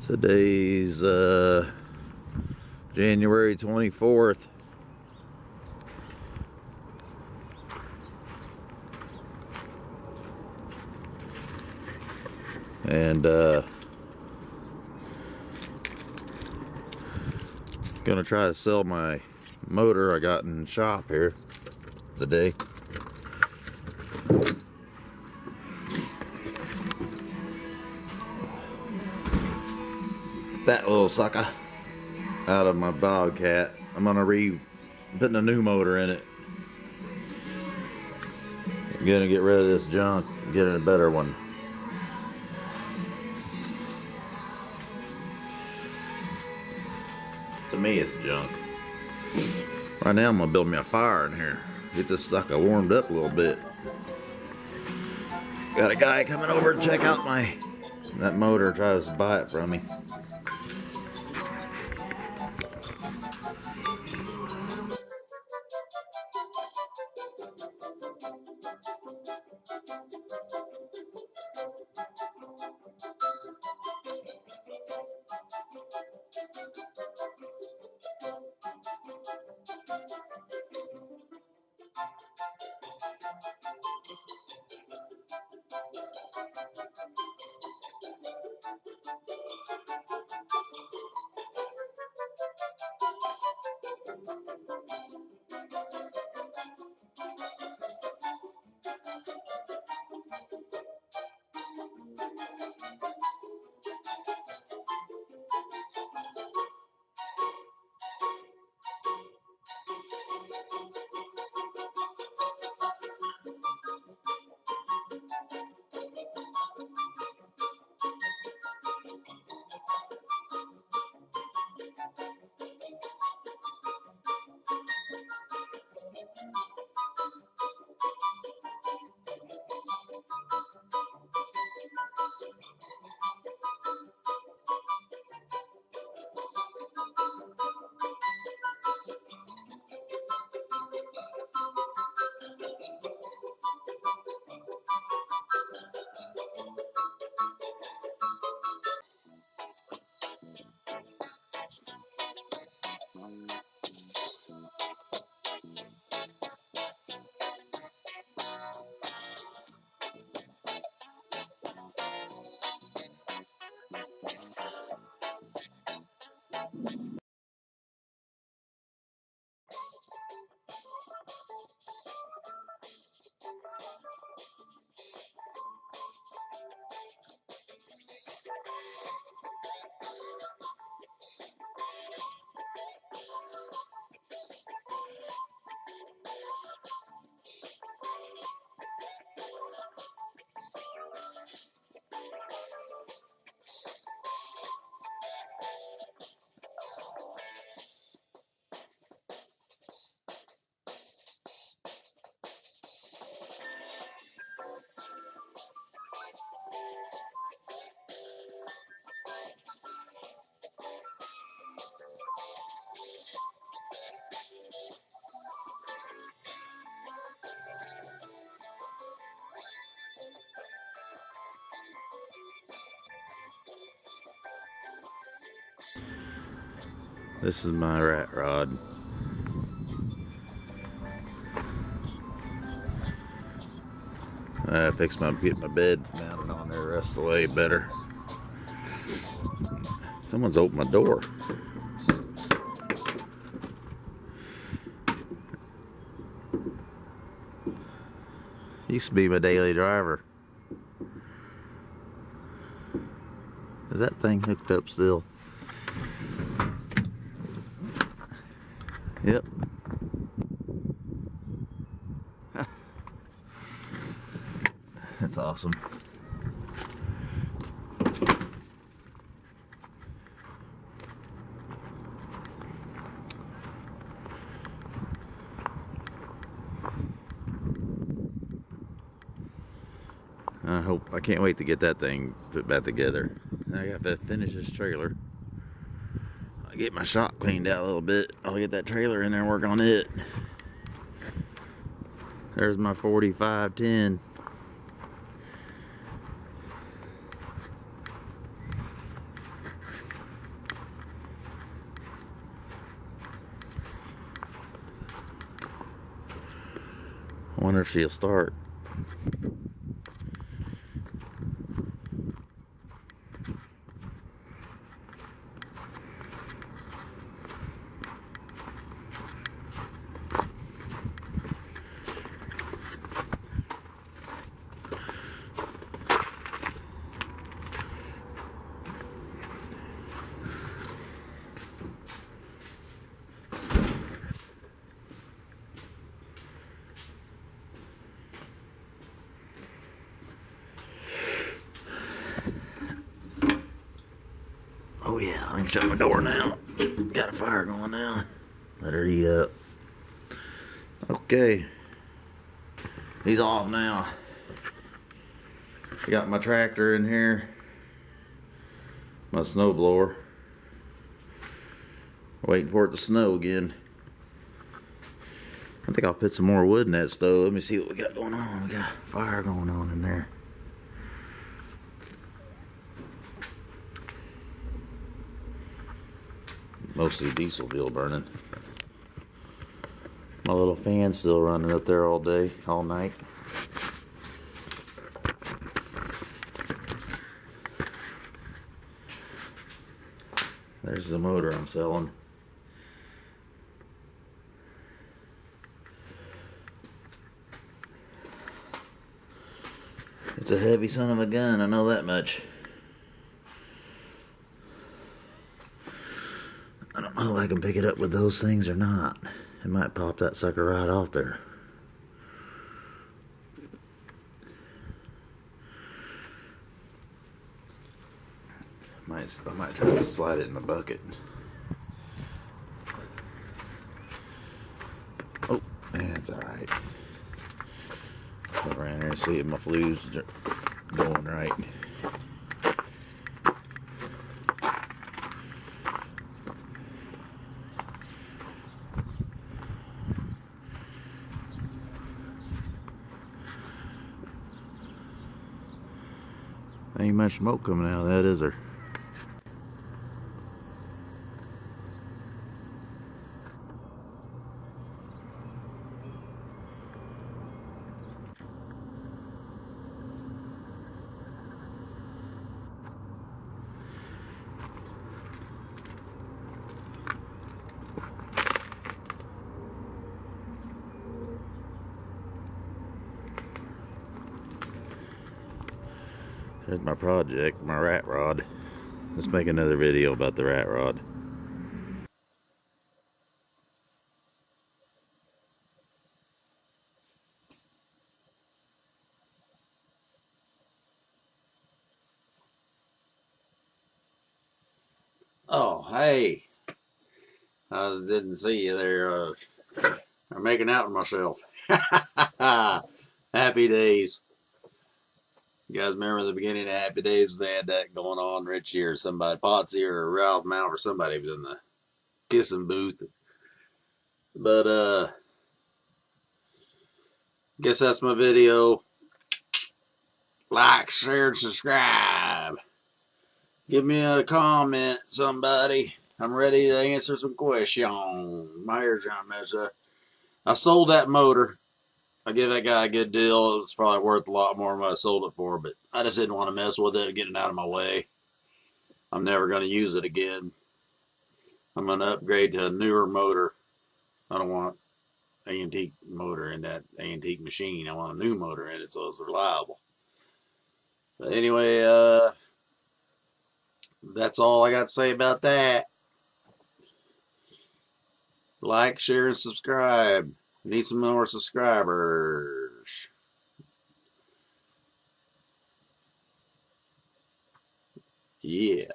Today's January 24th. And gonna try to sell my motor I got in the shop here today. That little sucker out of my Bobcat. I'm gonna putting a new motor in it. I'm gonna get rid of this junk and get a better one. To me, it's junk. Right now, I'm gonna build me a fire in here. Get this sucker warmed up a little bit. Got a guy coming over to check out that motor, try to buy it from me. This is my rat rod. I get my bed mounted on there the rest of the way better. Someone's opened my door. Used to be my daily driver. Is that thing hooked up still? Yep. That's awesome. I can't wait to get that thing put back together. I got to finish this trailer. I'll get my shop cleaned out a little bit. I'll get that trailer in there and work on it. There's my 4510. wonder if she'll start. Oh yeah, I can shut my door now. Got a fire going now. Let her heat up. Okay. He's off now. Got my tractor in here. My snowblower. Waiting for it to snow again. I think I'll put some more wood in that stove. Let me see what we got going on. We got fire going on in there. Mostly diesel fuel burning. My little fan's still running up there all day, all night. There's the motor I'm selling. It's a heavy son of a gun, I know that much. I don't know if I can pick it up with those things or not. It might pop that sucker right off there. I might try to slide it in the bucket. Oh, that's alright. Go around here and see if my flues are going right. Ain't much smoke coming out of that, is there? There's my project, my rat rod. Let's make another video about the rat rod. Oh, hey. I didn't see you there. I'm making out with myself. Happy Days. You guys remember the beginning of Happy Days? They had that going on. Richie or somebody, Potsy or Ralph Mount or somebody was in the kissing booth. But guess that's my video. Like, share, and subscribe. Give me a comment, somebody. I'm ready to answer some questions. My hair's gonna mess up. I sold that motor. I give that guy a good deal. It's probably worth a lot more than what I sold it for, but I just didn't want to mess with it, get it out of my way. I'm never going to use it again. I'm going to upgrade to a newer motor. I don't want an antique motor in that antique machine. I want a new motor in it so it's reliable. But anyway, that's all I got to say about that. Like, share, and subscribe. Need some more subscribers. Yeah.